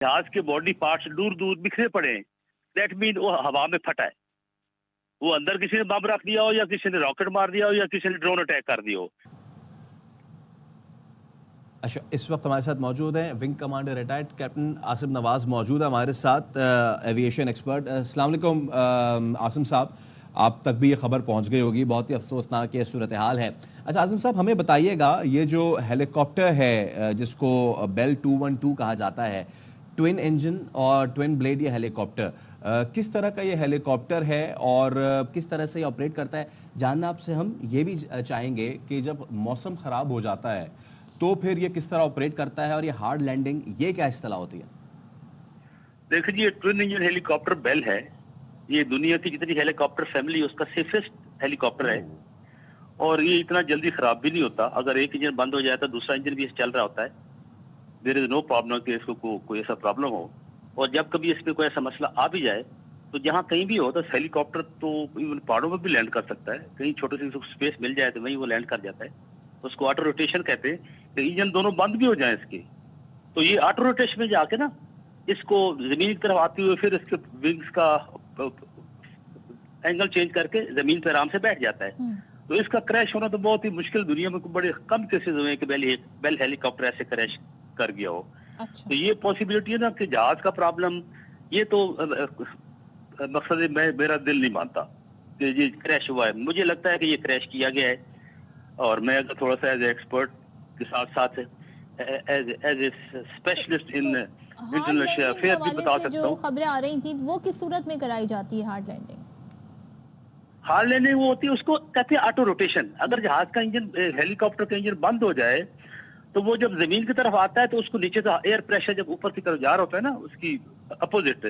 जहाज के body parts दूर दूर बिखरे पड़े हैं, दैट मीन वो हवा में फटा है। वो अंदर किसी ने बम रख दिया हो या किसी ने रॉकेट मार दिया हो या किसी ने ड्रोन अटैक कर दिया हो। अच्छा, इस वक्त हमारे साथ मौजूद हैं wing commander retired captain Asim Nawaz मौजूद है हमारे साथ, एविएशन एक्सपर्ट। अस्सलाम वालेकुम आसिम साहब, आप तक भी ये खबर पहुंच गई होगी, बहुत ही अफसोसनाक ये सूरत हाल है। अच्छा आसिम साहब, हमें बताइएगा ये जो हेलीकॉप्टर है जिसको बेल 212 कहा जाता है, ट्विन इंजन और ट्विन ब्लेड ये हेलीकॉप्टर, किस तरह का ये हेलीकॉप्टर है और किस तरह से ये ऑपरेट करता है, जानना आपसे हम ये भी चाहेंगे कि जब मौसम ख़राब हो जाता है तो फिर ये किस तरह ऑपरेट करता है और ये हार्ड लैंडिंग ये क्या इस्तेलाह होती है? देखिए जी, ये ट्विन इंजन हेलीकॉप्टर बेल है। ये दुनिया की जितनी हेलीकॉप्टर फैमिली उसका सेफेस्ट हेलीकॉप्टर है और ये इतना जल्दी खराब भी नहीं होता। अगर एक इंजन बंद हो जाए तो दूसरा इंजन भी चल रहा होता है। देयर इज नो प्रॉब्लम कि इसको कोई ऐसा प्रॉब्लम हो। और जब कभी इस पे कोई ऐसा मसला आ भी जाए तो जहाँ कहीं भी हो तो हेलीकॉप्टर तो इवन पहाड़ों में भी लैंड कर सकता है। कहीं छोटे से स्पेस मिल जाए तो वहीं वो लैंड कर जाता है। उसको ऑटो रोटेशन कहते हैं कि इंजन दोनों बंद भी हो जाए इसके, तो ये ऑटो रोटेशन में जाके ना इसको जमीन की तरफ आते हुए फिर इसके विंग्स का एंगल चेंज करके जमीन पर आराम से बैठ जाता है। तो इसका क्रैश होना तो बहुत ही मुश्किल, दुनिया में बड़े कम केसेस हुए कि बेल हेलीकॉप्टर ऐसे क्रैश कर गया हो। अच्छा। तो ये पॉसिबिलिटी है ना कि जहाज का प्रॉब्लम, ये तो मकसद मेरा दिल नहीं मानता कि ये क्रैश हुआ है। मुझे लगता है कि ये क्रैश किया गया है और मैं अगर थोड़ा सा एज एक्सपर्ट के साथ साथ as specialist in international affair भी बता सकता हूँ। खबरें आ रही थी वो किस सूरत में कराई जाती है हार्ड लैंडिंग? हार्ड लैंडिंग वो होती है, उसको कहते हैं ऑटो रोटेशन। अगर जहाज का इंजन, हेलीकॉप्टर का इंजन बंद हो जाए तो वो जब जमीन की तरफ आता है तो उसको नीचे से एयर प्रेशर जब ऊपर की तरफ जा रहा होता है ना उसकी अपोजिट,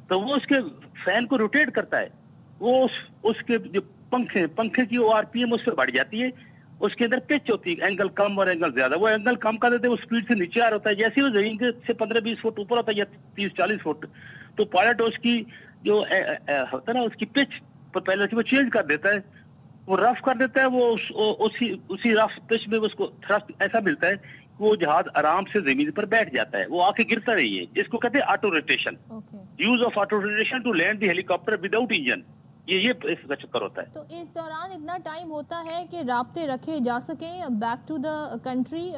तो वो उसके फैन को रोटेट करता है। वो उसके जो पंखे की आरपीएम उस पर बढ़ जाती है। उसके अंदर पिच होती है, एंगल कम और एंगल ज्यादा। वो एंगल कम कर देते हैं, वो स्पीड से नीचे आ रहा होता है। जैसे ही वो जमीन के से 15-20 फुट ऊपर होता है या 30-40 फुट, तो पायलट उसकी जो होता है ना उसकी पिच पहले से वो चेंज कर देता है, वो रफ कर देता है। वो उसी रफ पिच में उसको थ्रस्ट ऐसा मिलता है कि वो जहाज आराम से जमीन पर बैठ जाता है, वो आके गिरता नहीं है। इसको कहते हैं auto rotation. Use of auto rotation to land the helicopter without engine, ये इसका चक्कर होता है। तो इस दौरान इतना टाइम होता है कि राब्ते रखे जा सकें बैक टू द कंट्री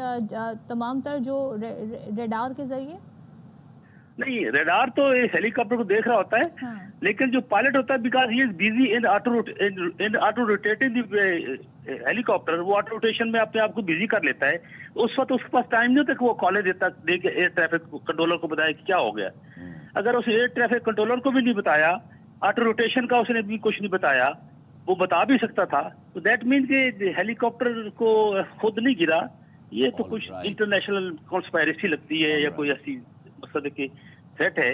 तमाम तर जो रेडार के जरिए? नहीं, रेडार तो हेलीकॉप्टर को देख रहा होता है। हाँ। लेकिन जो पायलट होता है, because he is busy in auto rotating helicopter, वो ऑटो रोटेशन में अपने आप को बिजी कर लेता है। उस वक्त उसके पास टाइम नहीं होता कि वो कॉलेज देता देके एयर ट्रैफिक कंट्रोलर को बताया कि क्या हो गया। अगर उस एयर ट्रैफिक कंट्रोलर को भी नहीं बताया, ऑटो रोटेशन का उसने भी कुछ नहीं बताया, वो बता भी सकता था, तो दैट मीन के हेलीकॉप्टर को खुद नहीं गिरा। ये तो कुछ इंटरनेशनल कॉन्स्पायरेसी लगती है या कोई ऐसी मकसद की थ्रेट है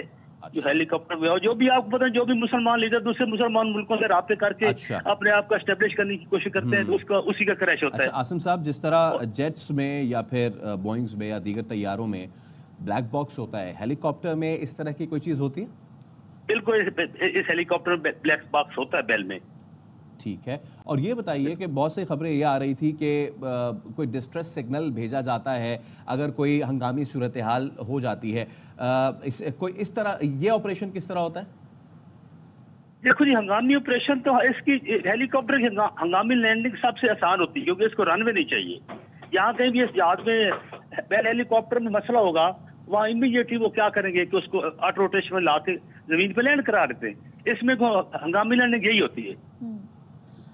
जो हेलीकॉप्टर में, और जो भी आपको पता है, जो भी मुसलमान लीडर दूसरे मुसलमान मुल्कों से राब्ते करके अपने आप को एस्टेब्लिश करने की कोशिश करते हैं, तो उसी का क्रैश होता है। आसिम साहब, जिस तरह जेट्स में या फिर बोइंग्स में या दीगर तैयारों में ब्लैक बॉक्स होता है, हेलीकॉप्टर में इस तरह की कोई चीज होती है? बिल्कुल, इस हेलीकॉप्टर में ब्लैक बॉक्स होता है बेल में। ठीक है, और ये बताइए कि बहुत सी खबरें ये आ रही थी कि कोई डिस्ट्रेस सिग्नल भेजा जाता है अगर कोई हंगामी सूरत हाल हो जाती है, इस तरह ये ऑपरेशन किस तरह होता है? देखो जी, हंगामी ऑपरेशन तो इसकी हेलीकॉप्टर की हंगामी लैंडिंग सबसे आसान होती है क्योंकि इसको रनवे नहीं चाहिए। यहाँ कहीं भी इस जहाज में बेल हेलीकॉप्टर में मसला होगा, वहाँ इमीडिएटली वो क्या करेंगे कि उसको ऑटो रोटेशन में ला के जमीन पे लैंड करा देते हैं। इसमें हंगामी लैंडिंग यही होती है।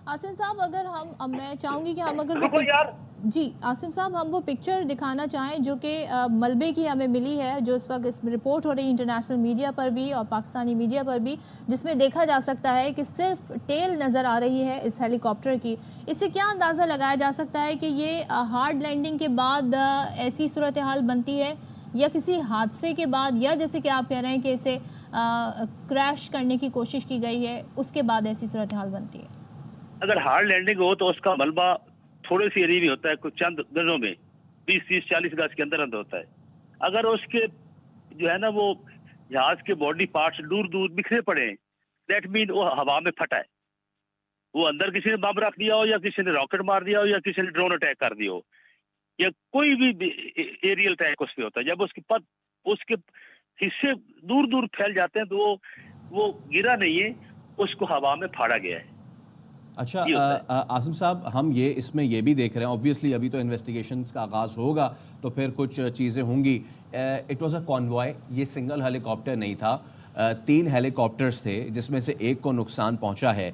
आसिम साहब, अगर मैं चाहूंगी कि हम अगर यार जी आसिम साहब, हम वो पिक्चर दिखाना चाहें जो कि मलबे की हमें मिली है, जो इस वक्त रिपोर्ट हो रही है इंटरनेशनल मीडिया पर भी और पाकिस्तानी मीडिया पर भी, जिसमें देखा जा सकता है कि सिर्फ टेल नज़र आ रही है इस हेलीकॉप्टर की। इससे क्या अंदाज़ा लगाया जा सकता है कि ये हार्ड लैंडिंग के बाद ऐसी सूरत हाल बनती है या किसी हादसे के बाद, या जैसे कि आप कह रहे हैं कि इसे क्रैश करने की कोशिश की गई है उसके बाद ऐसी सूरत हाल बनती है? अगर हार्ड लैंडिंग हो तो उसका मलबा थोड़े से एरिया में होता है, कुछ चंद गजों में, 20-30-40 गज के अंदर अंदर होता है। अगर उसके जो है ना वो जहाज के बॉडी पार्ट्स दूर दूर बिखरे पड़े हैं, दैट मीन वो हवा में फटा है। वो अंदर किसी ने बम रख दिया हो या किसी ने रॉकेट मार दिया हो या किसी ने ड्रोन अटैक कर दिया हो या कोई भी एरियल अटैक उस पर होता है। जब उसके हिस्से दूर दूर फैल जाते हैं, तो वो गिरा नहीं है, उसको हवा में फाड़ा गया है। अच्छा ये होता है। आसिम साहब, हम ये इसमें ये भी देख रहे हैं, ऑब्वियसली अभी तो इन्वेस्टिगेशंस का आगाज़ होगा तो फिर कुछ चीज़ें होंगी। इट वाज अ कॉन्वॉय, ये सिंगल हेलीकॉप्टर नहीं था, 3 हेलीकॉप्टर्स थे जिसमें से एक को नुकसान पहुंचा है।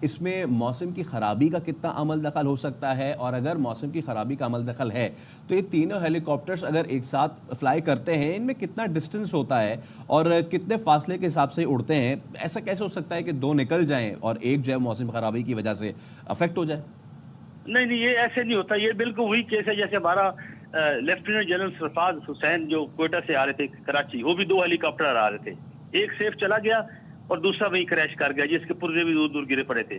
इसमें मौसम की ख़राबी का कितना अमल दखल हो सकता है, और अगर मौसम की ख़राबी का अमल दखल है तो ये तीनों हेलीकॉप्टर्स अगर एक साथ फ्लाई करते हैं, इनमें कितना डिस्टेंस होता है और कितने फासले के हिसाब से उड़ते हैं? ऐसा कैसे हो सकता है कि 2 निकल जाएं और एक जो है मौसम ख़राबी की वजह से अफेक्ट हो जाए? नहीं, ये ऐसे नहीं होता। ये बिल्कुल वही केस है जैसे हमारा लेफ्टिनेंट जनरल सरफराज हुसैन जो क्वेटा से आ रहे थे कराची, वो भी 2 हेलीकॉप्टर आ रहे थे, एक सेफ चला गया और दूसरा वही क्रैश कर गया, जिसके पुर्जे भी दूर दूर गिरे पड़े थे।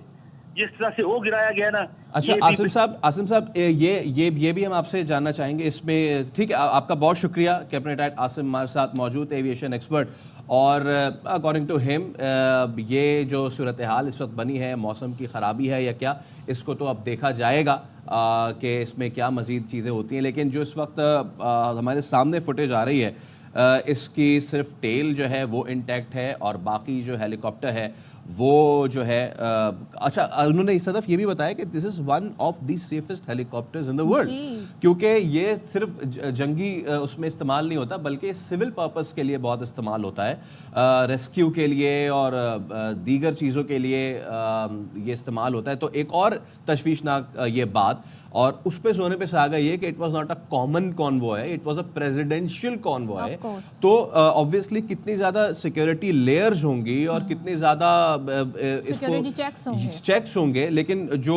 जिस तरह से वो गिराया गया ना। अच्छा आसिम साहब ये भी हम आपसे जानना चाहेंगे इसमें। ठीक है, आपका बहुत शुक्रिया। कैप्टन रिटायर्ड आसिम हमारे साथ मौजूद, एविएशन एक्सपर्ट, और अकॉर्डिंग टू हिम ये जो सूरत हाल इस वक्त बनी है, मौसम की ख़राबी है या क्या, इसको तो अब देखा जाएगा कि इसमें क्या मज़ीद चीज़ें होती हैं। लेकिन जो इस वक्त हमारे सामने फुटेज आ रही है, इसकी सिर्फ टेल जो है वो इंटैक्ट है और बाकी जो हेलीकॉप्टर है वो जो है अच्छा, उन्होंने इस तरफ ये भी बताया कि this is one of the safest helicopters in the world, क्योंकि ये सिर्फ जंगी उसमें इस्तेमाल नहीं होता बल्कि सिविल पर्पस के लिए बहुत इस्तेमाल होता है, रेस्क्यू के लिए और दीगर चीज़ों के लिए ये इस्तेमाल होता है। तो एक और तशवीशनाक ये बात, और उस पे सोने पे सुहागा ये कि it was not a common convoy, it was a presidential convoy. तो ऑब्वियसली कितनी ज़्यादा सिक्योरिटी लेयर्स होंगी और कितनी ज़्यादा इसको चेक्स होंगे, लेकिन जो